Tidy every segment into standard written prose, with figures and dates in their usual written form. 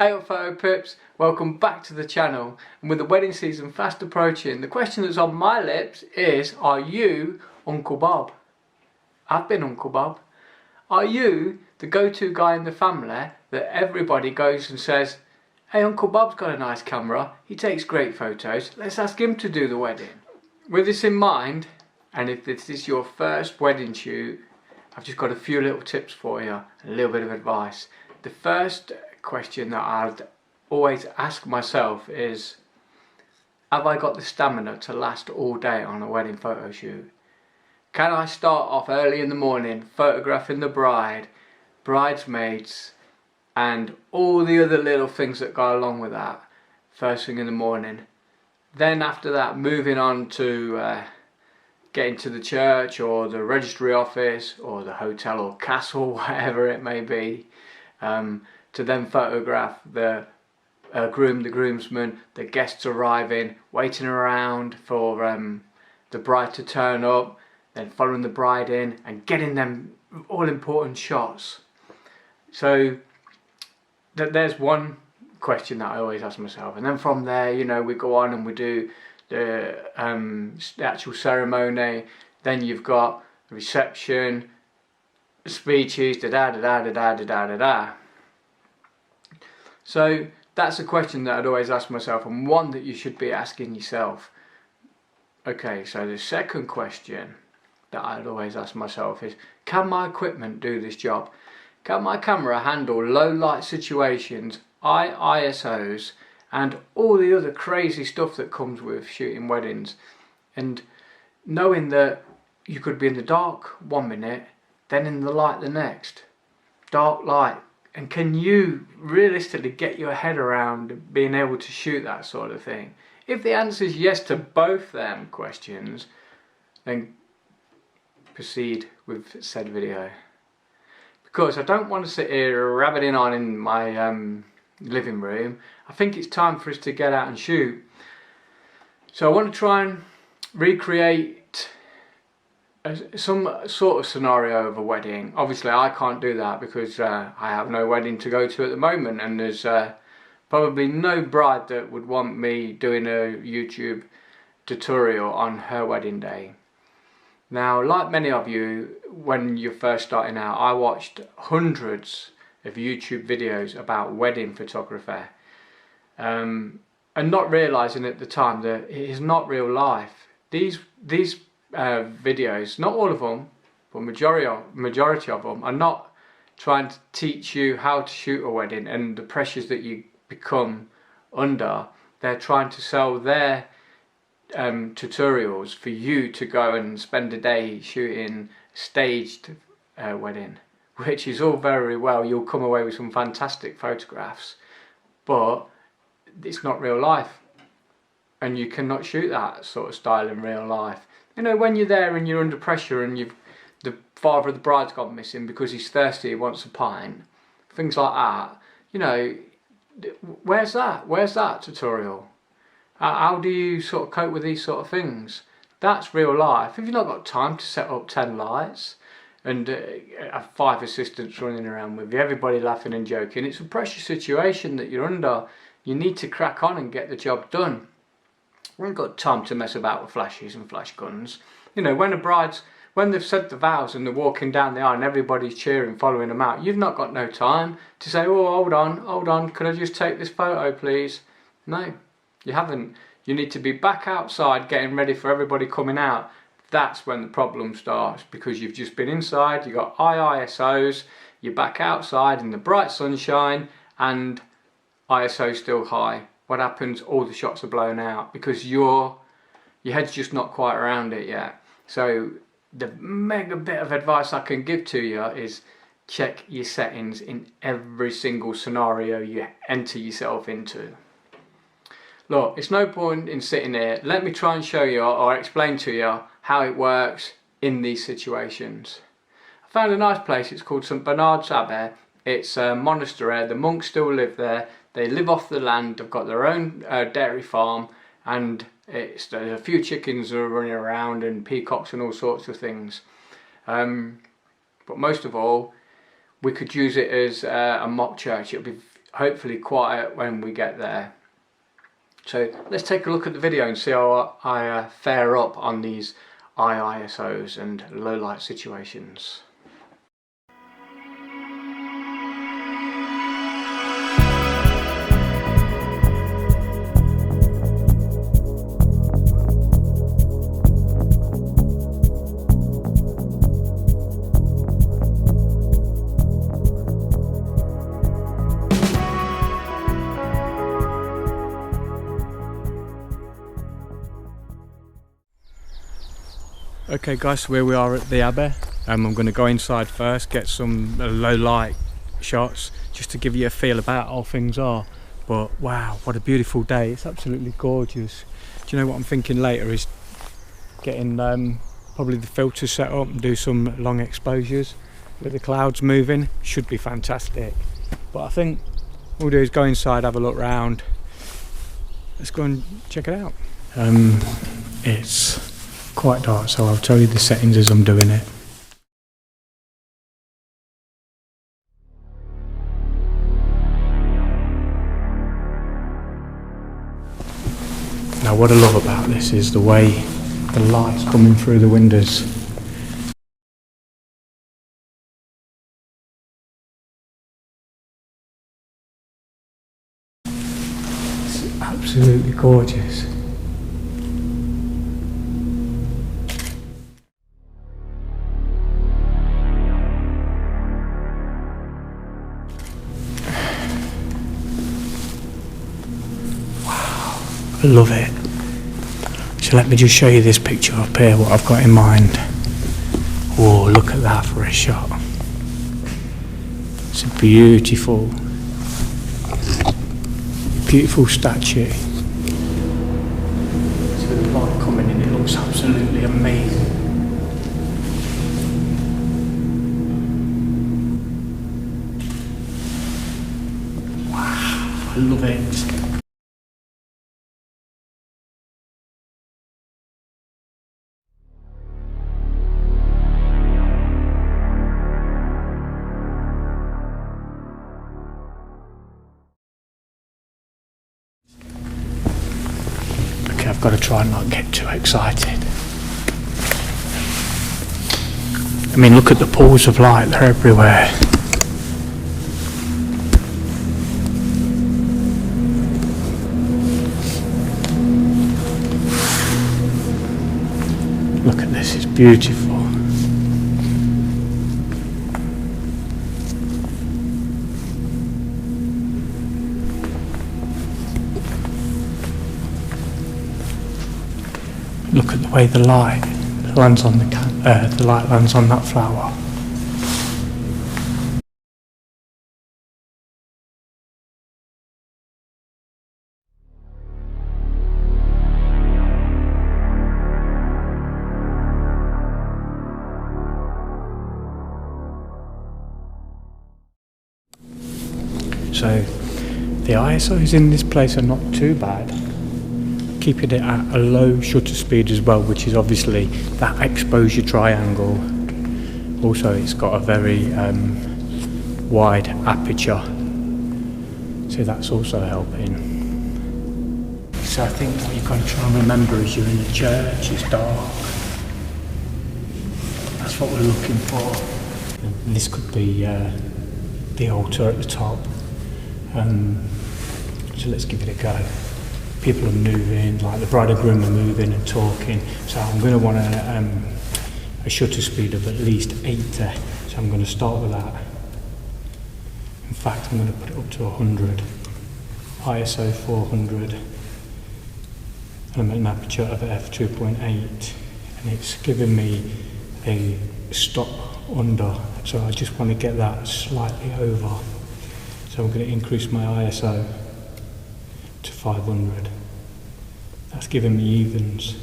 Hey up photo pips, welcome back to the channel. And with the wedding season fast approaching, the question that's on my lips is, are you Uncle Bob? I've been Uncle Bob. Are you the go-to guy in the family that everybody goes and says, hey, Uncle Bob's got a nice camera, he takes great photos, let's ask him to do the wedding. With this in mind, and if this is your first wedding shoot, I've just got a few little tips for you, a little bit of advice. The first question that I'd always ask myself is, have I got the stamina to last all day on a wedding photo shoot? Can I start off early in the morning photographing the bride, bridesmaids and all the other little things that go along with that first thing in the morning? Then after that, moving on to getting to the church or the registry office or the hotel or castle, whatever it may be, to then photograph the groom, the groomsmen, the guests arriving, waiting around for the bride to turn up, then following the bride in and getting them all important shots. So there's one question that I always ask myself, and then from there, you know, we go on and we do the actual ceremony. Then you've got the reception, speeches, da da da da da da da da da. So that's a question that I'd always ask myself, and one that you should be asking yourself. Okay, so the second question that I'd always ask myself is, can my equipment do this job? Can my camera handle low light situations, high ISOs and all the other crazy stuff that comes with shooting weddings? And knowing that you could be in the dark one minute, then in the light the next. Dark, light. And can you realistically get your head around being able to shoot that sort of thing? If the answer is yes to both them questions, then proceed with said video. Because I don't want to sit here rabbiting on in my living room. I think it's time for us to get out and shoot. So I want to try and recreate some sort of scenario of a wedding. Obviously I can't do that because I have no wedding to go to at the moment, and there's probably no bride that would want me doing a YouTube tutorial on her wedding day. Now, like many of you, when you're first starting out, I watched hundreds of YouTube videos about wedding photography, and not realising at the time that it is not real life. These videos, not all of them, but majority of them, are not trying to teach you how to shoot a wedding and the pressures that you become under. They're trying to sell their tutorials for you to go and spend a day shooting staged wedding, which is all very well. You'll come away with some fantastic photographs, but it's not real life, and you cannot shoot that sort of style in real life. You know, when you're there and you're under pressure and the father of the bride's gone missing because he's thirsty, he wants a pint, things like that, you know, where's that tutorial? How do you sort of cope with these sort of things? That's real life. If you've not got time to set up 10 lights and have 5 assistants running around with you, everybody laughing and joking, it's a pressure situation that you're under. You need to crack on and get the job done. We haven't got time to mess about with flashes and flash guns. You know, when they've said the vows and they're walking down the aisle and everybody's cheering, following them out, you've not got no time to say, oh, hold on, can I just take this photo, please? No, you haven't. You need to be back outside getting ready for everybody coming out. That's when the problem starts, because you've just been inside, you've got high ISOs, you're back outside in the bright sunshine and ISO still high. What happens? All the shots are blown out because your head's just not quite around it yet. So the mega bit of advice I can give to you is check your settings in every single scenario you enter yourself into. Look, it's no point in sitting here. Let me try and show you or explain to you how it works in these situations. I found a nice place. It's called St Bernard's Abbey. It's a monastery. The monks still live there. They live off the land. They've got their own dairy farm, and there's a few chickens that are running around and peacocks and all sorts of things. But most of all, we could use it as a mock church. It'll be hopefully quiet when we get there. So let's take a look at the video and see how I fare up on these ISOs and low light situations. Okay guys, so here we are at the Abbey. I'm going to go inside first, get some low light shots just to give you a feel about how things are. But wow, what a beautiful day. It's absolutely gorgeous. Do you know what I'm thinking later is getting probably the filters set up and do some long exposures with the clouds moving. Should be fantastic. But I think what we'll do is go inside, have a look round. Let's go and check it out. It's quite dark, so I'll tell you the settings as I'm doing it. Now what I love about this is the way the light's coming through the windows. It's absolutely gorgeous. I love it. So let me just show you this picture up here, what I've got in mind. Oh, look at that for a shot. It's a beautiful, beautiful statue. So the light coming in, it looks absolutely amazing. Wow, I love it. I've got to try and not get too excited. I mean, look at the pools of light, they're everywhere. Look at this, it's beautiful. Look at the way the light lands on the light lands on that flower. So the ISOs in this place are not too bad. Keeping it at a low shutter speed as well, which is obviously that exposure triangle. Also it's got a very wide aperture, so that's also helping. So I think what you've got to try and remember is you're in a church, it's dark. That's what we're looking for. And this could be the altar at the top. So let's give it a go. People are moving, like the bride and groom are moving and talking, so I'm going to want a shutter speed of at least 80, so I'm going to start with that. In fact, I'm going to put it up to 100, ISO 400, and I'm at an aperture of f2.8, and it's giving me a stop under, so I just want to get that slightly over, so I'm going to increase my ISO to 500. That's giving me evens,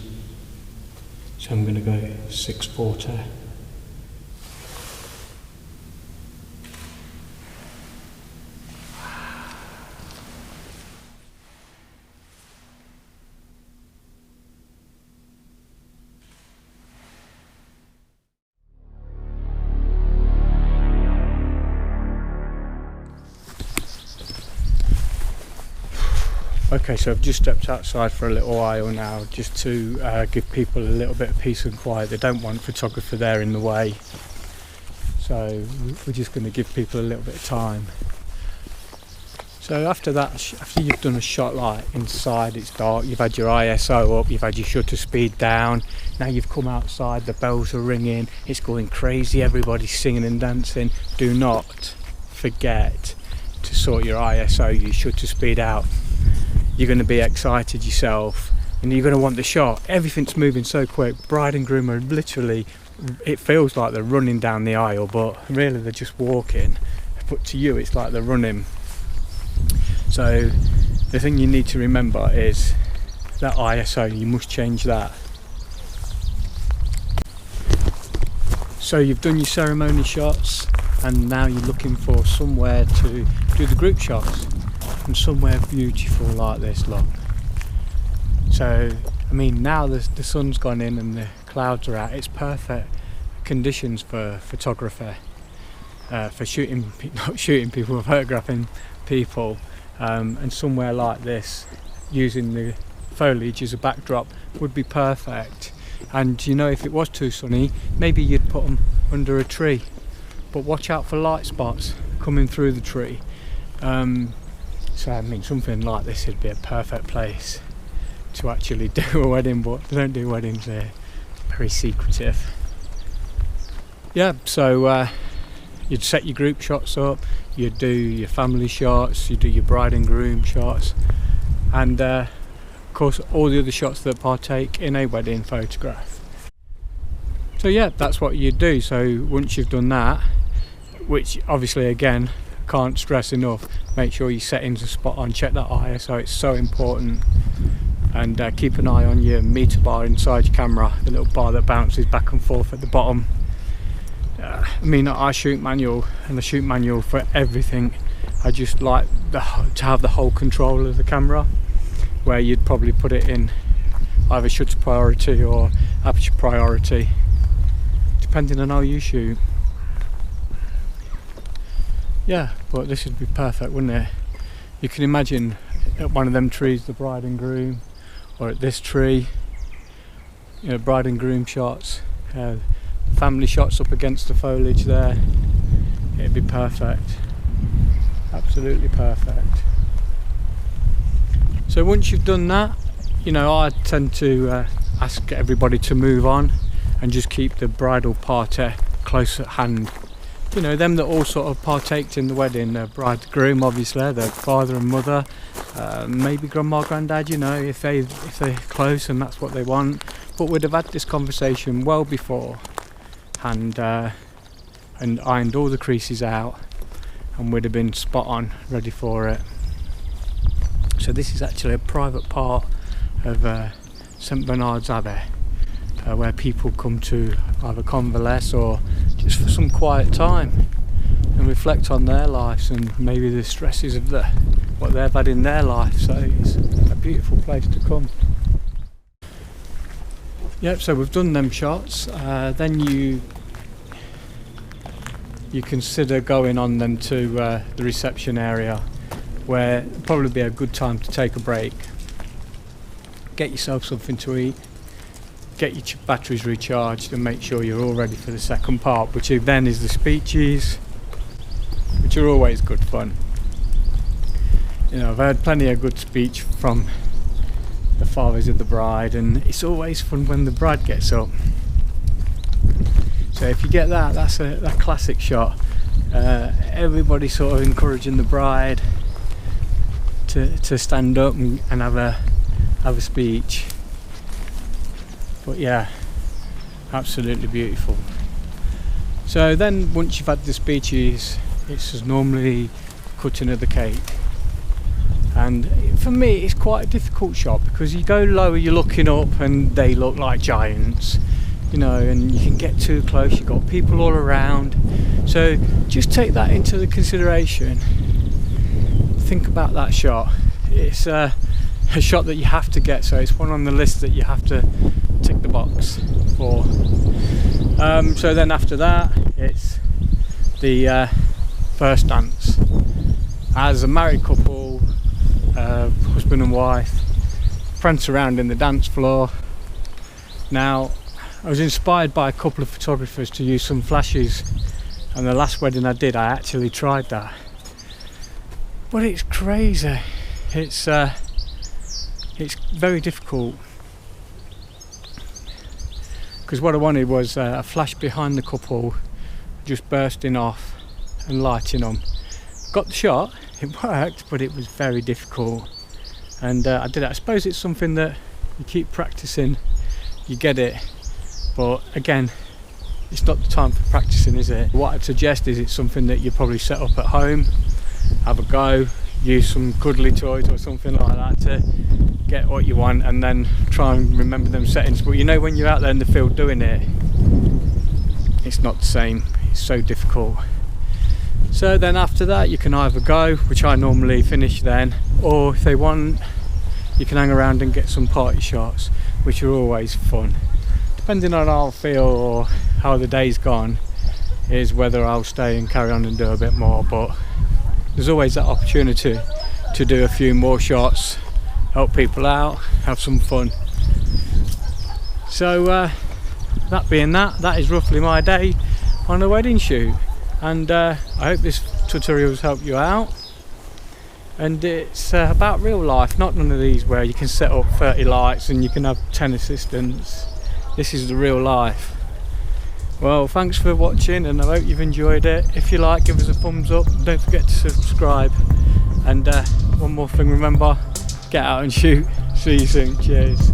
so I'm going to go 640. Okay, so I've just stepped outside for a little while now, just to give people a little bit of peace and quiet. They don't want photographer there in the way, so we're just going to give people a little bit of time. So after that, after you've done a shot like inside, it's dark, you've had your ISO up, you've had your shutter speed down, now you've come outside, the bells are ringing, it's going crazy, everybody's singing and dancing. Do not forget to sort your ISO, your shutter speed out. You're going to be excited yourself and you're going to want the shot. Everything's moving so quick. Bride and groom are literally, it feels like they're running down the aisle, but really they're just walking. But to you it's like they're running. So the thing you need to remember is that ISO, you must change that. So you've done your ceremony shots and now you're looking for somewhere to do the group shots, and somewhere beautiful like this, look. So I mean, now the sun's gone in and the clouds are out, it's perfect conditions for photography, for shooting, not shooting people, photographing people. And somewhere like this, using the foliage as a backdrop, would be perfect. And you know, if it was too sunny, maybe you'd put them under a tree, but watch out for light spots coming through the tree. So I mean, something like this would be a perfect place to actually do a wedding, but they don't do weddings here, very secretive. Yeah, so you'd set your group shots up, you do your family shots, you do your bride and groom shots, and of course all the other shots that partake in a wedding photograph. So yeah, that's what you do. So once you've done that, which obviously again can't stress enough, make sure your settings are spot on, check that ISO, it's so important, and keep an eye on your meter bar inside your camera, the little bar that bounces back and forth at the bottom. I mean, I shoot manual, and I shoot manual for everything. I just like to have the whole control of the camera, where you'd probably put it in either shutter priority or aperture priority, depending on how you shoot. Yeah, but this would be perfect, wouldn't it? You can imagine at one of them trees the bride and groom, or at this tree, you know, bride and groom shots, family shots up against the foliage there. It'd be perfect, absolutely perfect. So once you've done that, you know, I tend to ask everybody to move on and just keep the bridal party close at hand. You know, them that all sort of partaked in the wedding, the bride and groom, obviously, their father and mother, maybe grandma, granddad, you know, if they're close and that's what they want. But we'd have had this conversation well before, and ironed all the creases out, and we'd have been spot on, ready for it. So this is actually a private part of St Bernard's Abbey, where people come to either convalesce or just for some quiet time and reflect on their lives and maybe the stresses of what they've had in their life. So it's a beautiful place to come. Yep, so we've done them shots. Then you consider going on then to the reception area, where it'd probably be a good time to take a break, get yourself something to eat, get your batteries recharged, and make sure you're all ready for the second part, which then is the speeches, which are always good fun. You know, I've heard plenty of good speech from the fathers of the bride, and it's always fun when the bride gets up. So if you get that, that's a classic shot. Everybody sort of encouraging the bride to stand up and have a speech. But yeah, absolutely beautiful. So then once you've had the speeches, it's normally cutting of the cake. And for me, it's quite a difficult shot because you go lower, you're looking up, and they look like giants, you know, and you can get too close, you've got people all around. So just take that into the consideration. Think about that shot. It's a shot that you have to get, so it's one on the list that you have to tick the box for. So then after that, it's the first dance. As a married couple, husband and wife, prance around in the dance floor. Now, I was inspired by a couple of photographers to use some flashes, and the last wedding I did, I actually tried that. But it's crazy. It's very difficult, because what I wanted was a flash behind the couple just bursting off and lighting them. Got the shot, it worked, but it was very difficult, and I did it. I suppose it's something that you keep practicing, you get it, but again, it's not the time for practicing, is it? What I'd suggest is it's something that you probably set up at home, have a go, use some cuddly toys or something like that to get what you want, and then try and remember them settings. But you know, when you're out there in the field doing it, it's not the same, it's so difficult. So then after that you can either go, which I normally finish then, or if they want, you can hang around and get some party shots, which are always fun. Depending on how I feel or how the day's gone is whether I'll stay and carry on and do a bit more, but there's always that opportunity to do a few more shots, help people out, have some fun. So that being that is roughly my day on a wedding shoot, and I hope this tutorial has helped you out. And it's about real life, not none of these where you can set up 30 lights and you can have 10 assistants. This is the real life. Well, thanks for watching, and I hope you've enjoyed it. If you like, give us a thumbs up, don't forget to subscribe, and one more thing, remember, get out and shoot. See you soon, cheers.